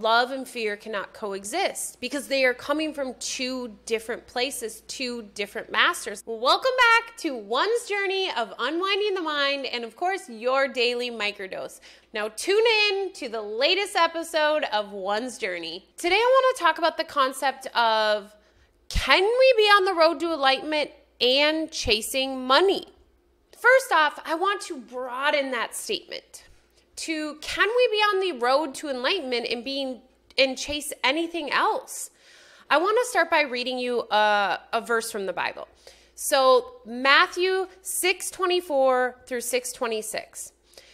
love and fear cannot coexist because they are coming from two different places, two different masters. Welcome back to one's journey of unwinding the mind and, of course, your daily microdose. Now tune in to the latest episode of One's Journey. Today I want to talk about the concept of, can we be on the road to enlightenment and chasing money? First off, I want to broaden that statement to, can we be on the road to enlightenment and chase anything else? I want to start by reading you a verse from the Bible. So Matthew 6:24 through 6:26.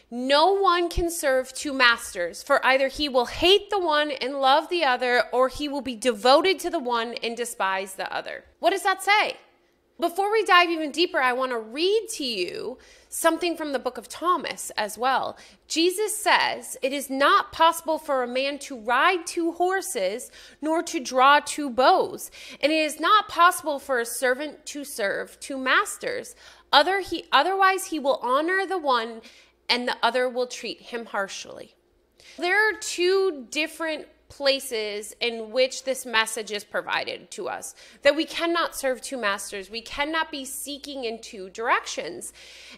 No one can serve two masters, for either he will hate the one and love the other, or he will be devoted to the one and despise the other. What does that say? Before we dive even deeper, I want to read to you something from the book of Thomas as well. Jesus says, "It is not possible for a man to ride two horses, nor to draw two bows. And it is not possible for a servant to serve two masters. Otherwise he will honor the one, and the other will treat him harshly." There are two different places in which this message is provided to us, that we cannot serve two masters. We cannot be seeking in two directions.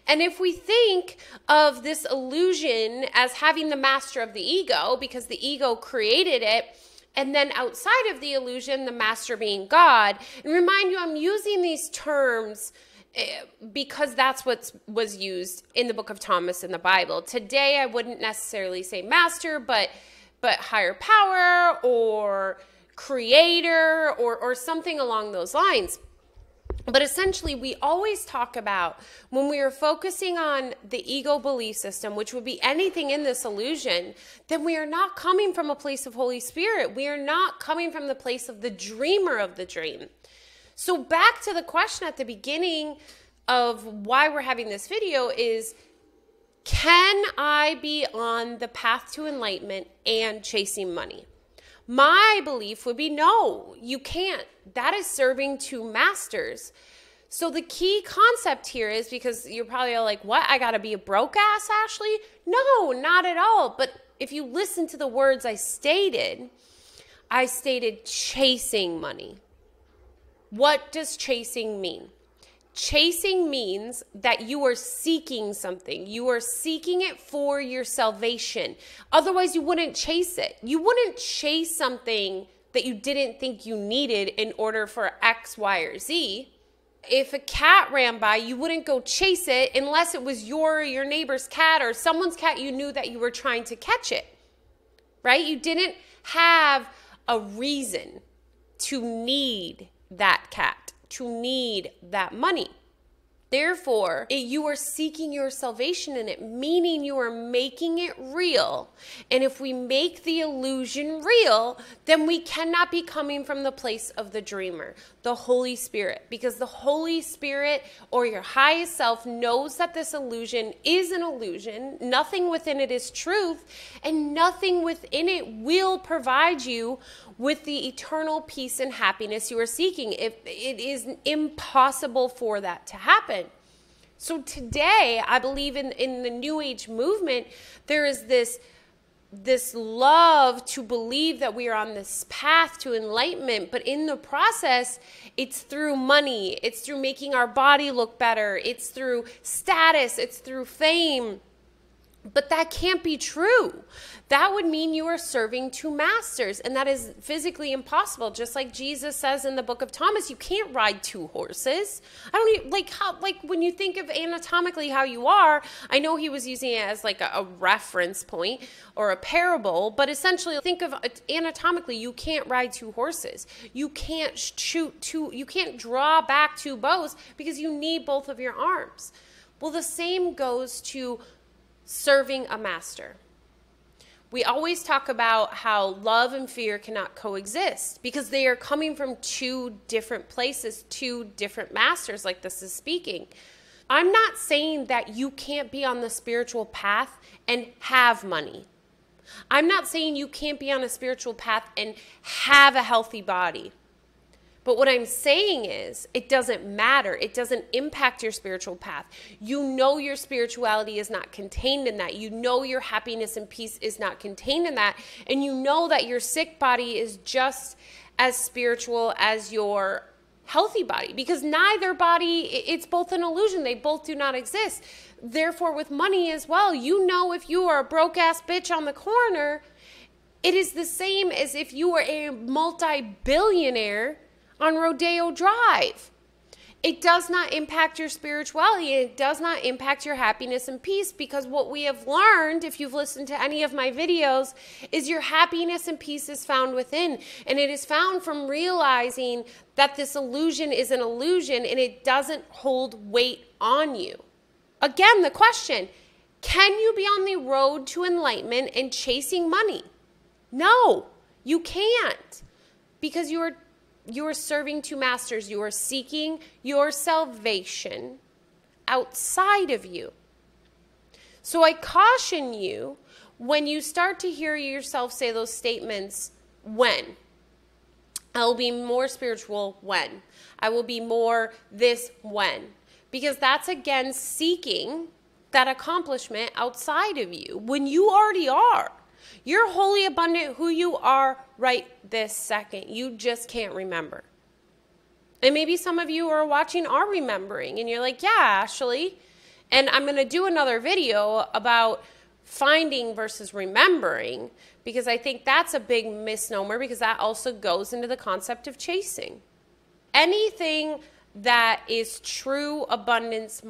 And if we think of this illusion as having the master of the ego, because the ego created it, and then outside of the illusion, the master being God, and remind you, I'm using these terms because that's what was used in the book of Thomas in the Bible. Today, I wouldn't necessarily say master, but higher power or creator or something along those lines. But essentially, we always talk about, when we are focusing on the ego belief system, which would be anything in this illusion, then we are not coming from a place of Holy Spirit. We are not coming from the place of the dreamer of the dream. So back to the question at the beginning of why we're having this video is, can I be on the path to enlightenment and chasing money? My belief would be no, you can't. That is serving two masters. So the key concept here is, because you're probably all like, what? I got to be a broke ass, Ashley? No, not at all. But if you listen to the words I stated chasing money. What does chasing mean? Chasing means that you are seeking something. You are seeking it for your salvation. Otherwise, you wouldn't chase it. You wouldn't chase something that you didn't think you needed in order for X, Y, or Z. If a cat ran by, you wouldn't go chase it unless it was your neighbor's cat or someone's cat you knew that you were trying to catch it, right? You didn't have a reason to need that cat, to need that money. Therefore, you are seeking your salvation in it, meaning you are making it real. And if we make the illusion real, then we cannot be coming from the place of the dreamer, the Holy Spirit, because the Holy Spirit or your highest self knows that this illusion is an illusion. Nothing within it is truth, and nothing within it will provide you with the eternal peace and happiness you are seeking. It is impossible for that to happen. So today, I believe in the New Age movement, there is this love to believe that we are on this path to enlightenment, but in the process, it's through money, it's through making our body look better, it's through status, it's through fame. But that can't be true. That would mean you are serving two masters, and that is physically impossible. Just like Jesus says in the book of Thomas, you can't ride two horses. I don't even, like when you think of anatomically how you are, I know he was using it as like a reference point or a parable, but essentially think of anatomically, you can't ride two horses. You can't you can't draw back two bows because you need both of your arms. Well, the same goes to serving a master. We always talk about how love and fear cannot coexist because they are coming from two different places, two different masters, like this is speaking. I'm not saying that you can't be on the spiritual path and have money. I'm not saying you can't be on a spiritual path and have a healthy body. But what I'm saying is, it doesn't matter. It doesn't impact your spiritual path. You know your spirituality is not contained in that. You know your happiness and peace is not contained in that. And you know that your sick body is just as spiritual as your healthy body, because neither body, it's both an illusion. They both do not exist. Therefore, with money as well, you know if you are a broke-ass bitch on the corner, it is the same as if you were a multi-billionaire on Rodeo Drive. It does not impact your spirituality. It does not impact your happiness and peace, because what we have learned, if you've listened to any of my videos, is your happiness and peace is found within. And it is found from realizing that this illusion is an illusion and it doesn't hold weight on you. Again, the question, can you be on the road to enlightenment and chasing money? No, you can't, because you are serving two masters. You are seeking your salvation outside of you. So I caution you, when you start to hear yourself say those statements, when? I will be more spiritual when? I will be more this when? Because that's, again, seeking that accomplishment outside of you when you already are. You're wholly abundant who you are right this second. You just can't remember. And maybe some of you are watching are remembering, and you're like, yeah, Ashley. And I'm going to do another video about finding versus remembering, because I think that's a big misnomer, because that also goes into the concept of chasing. Anything that is true abundance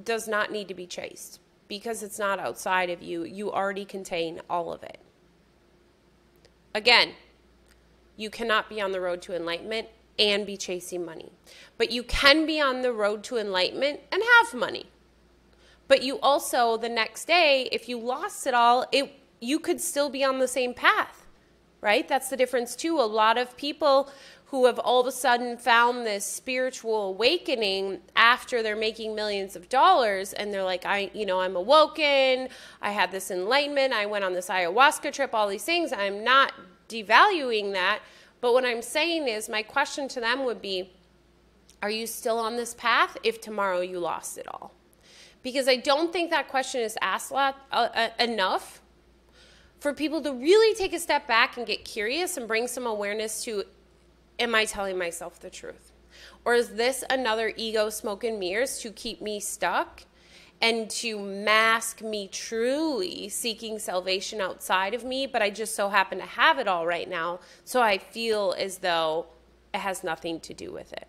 does not need to be chased, because it's not outside of you. You already contain all of it. Again, you cannot be on the road to enlightenment and be chasing money. But you can be on the road to enlightenment and have money. But you also, the next day, if you lost it all, you could still be on the same path, right? That's the difference too. A lot of people who have all of a sudden found this spiritual awakening after they're making millions of dollars, and they're like, I'm awoken, I had this enlightenment, I went on this ayahuasca trip, all these things. I'm not devaluing that, but what I'm saying is, my question to them would be, are you still on this path if tomorrow you lost it all? Because I don't think that question is asked enough for people to really take a step back and get curious and bring some awareness to, am I telling myself the truth? Or is this another ego smoke and mirrors to keep me stuck and to mask me truly seeking salvation outside of me, but I just so happen to have it all right now, so I feel as though it has nothing to do with it?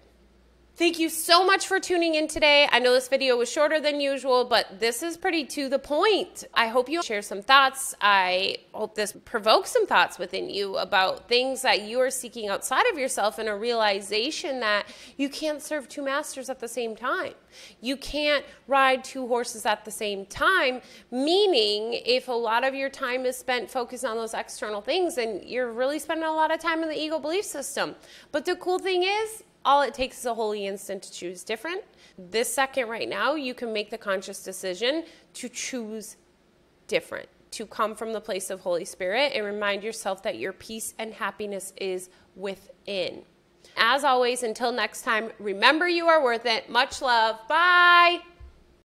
Thank you so much for tuning in today. I know this video was shorter than usual, but this is pretty to the point. I hope you share some thoughts. I hope this provokes some thoughts within you about things that you are seeking outside of yourself, and a realization that you can't serve two masters at the same time. You can't ride two horses at the same time, meaning if a lot of your time is spent focused on those external things, then you're really spending a lot of time in the ego belief system. But the cool thing is, all it takes is a holy instant to choose different. This second right now, you can make the conscious decision to choose different, to come from the place of Holy Spirit and remind yourself that your peace and happiness is within. As always, until next time, remember you are worth it. Much love. Bye.